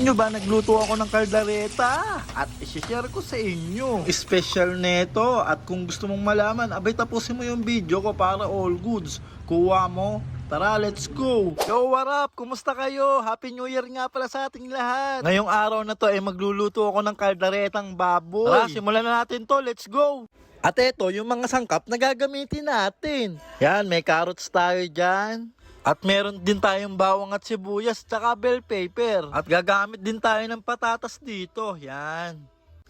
nyo ba, nagluto ako ng kaldereta at isi-share ko sa inyo. Special neto, at kung gusto mong malaman, abay tapusin mo yung video ko para all goods. Kuha mo. Tara, let's go! Yo, what up? Kumusta kayo? Happy New Year nga pala sa ating lahat. Ngayong araw na to ay magluluto ako ng kalderetang baboy. Tara, simulan na natin to. Let's go! At eto, yung mga sangkap na gagamitin natin. Yan, may carrots tayo dyan. At meron din tayong bawang at sibuyas tsaka bell pepper. At gagamit din tayo ng patatas dito. Yan.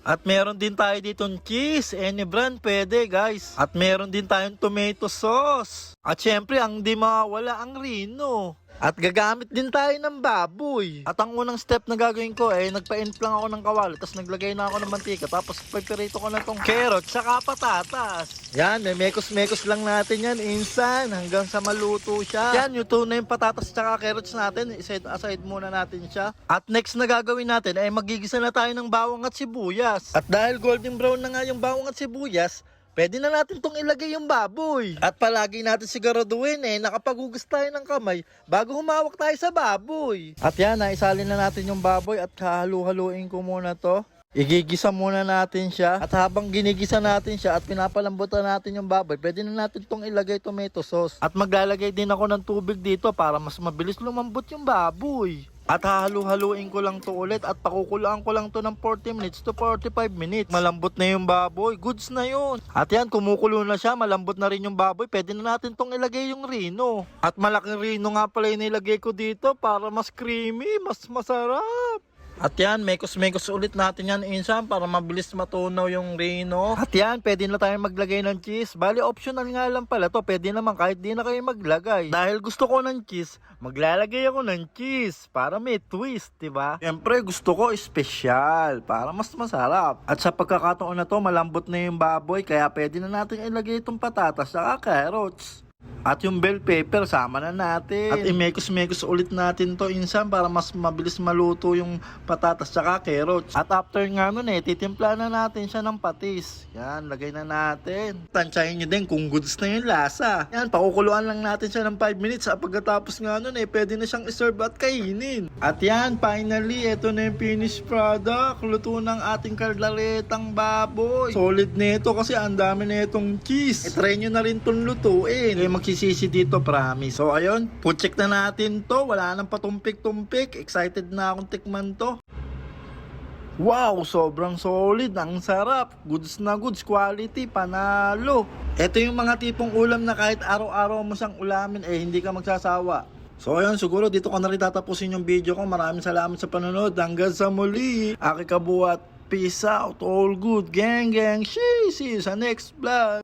At meron din tayo ditong cheese. Any brand pwede, guys. At meron din tayong tomato sauce. At syempre, ang di mawala ang Rino. At gagamit din tayo ng baboy. At ang unang step na gagawin ko ay nagpa-inf lang ako ng kawali. Tapos naglagay na ako ng mantika. Tapos pipirito ko na tong carrot tsaka patatas. Yan, may mekos-mekos lang natin yan, insan. Hanggang sa maluto siya. Yan, yuto na yung patatas tsaka carrots natin. Iset aside muna natin siya. At next na gagawin natin ay magigisa na tayo ng bawang at sibuyas. At dahil golden brown na nga yung bawang at sibuyas, pwede na natin tong ilagay yung baboy. At palagi natin siguraduhin nakapaghugas tayo ng kamay bago humawak tayo sa baboy. At yan, isalin na natin yung baboy at halu-haluin ko muna to. Igigisa muna natin siya. At habang ginigisa natin siya at pinapalambutan natin yung baboy, pwede na natin tong ilagay tomato sauce. At maglalagay din ako ng tubig dito para mas mabilis lumambot yung baboy. At hahalu-haluin ko lang to ulit at pakukulaan ko lang to ng 40 minutes to 45 minutes. Malambot na yung baboy, goods na yun. At yan, kumukulo na siya, malambot na rin yung baboy, pwede na natin tong ilagay yung Rino. At malaking Rino nga pala yung nilagay ko dito para mas creamy, mas masarap. At yan, mekos-mekos ulit natin yan, insan, para mabilis matunaw yung Rino. At yan, pwede na tayo maglagay ng cheese. Bali, optional nga lang pala to. Pwede naman kahit di na kayo maglagay. Dahil gusto ko ng cheese, maglalagay ako ng cheese para may twist, diba? Siyempre, gusto ko espesyal para mas masarap. At sa pagkakataon na to, malambot na yung baboy, kaya pwede na natin ilagay itong patatas at carrots. At yung bell pepper, sama na natin. At imekos-mekos ulit natin to, insan, para mas mabilis maluto yung patatas tsaka carrots. At after nga nun titimpla na natin siya ng patis. Yan, lagay na natin. Tansyahin nyo din kung goods na yung lasa. Yan, pakukuluan lang natin siya ng 5 minutes. At pagkatapos nga nun pwede na siyang iserve at kainin. At yan, finally, ito na yung finished product. Luto ng ating kalderetang baboy. Solid nito kasi ang dami na itong cheese. Try nyo na rin itong lutuin. Magsisisi dito, promise. So ayun, food check na natin to. Wala nang patumpik-tumpik. Excited na akong tikman to. Wow, sobrang solid. Ang sarap. Goods na goods. Quality, panalo. Ito yung mga tipong ulam na kahit araw-araw mo siyang ulamin, hindi ka magsasawa. So ayun, siguro dito ko na rin tatapusin yung video ko. Maraming salamat sa panonood. Hanggang sa muli. Aki kabuat. Peace out. All good. Gang, gang. See you sa next vlog.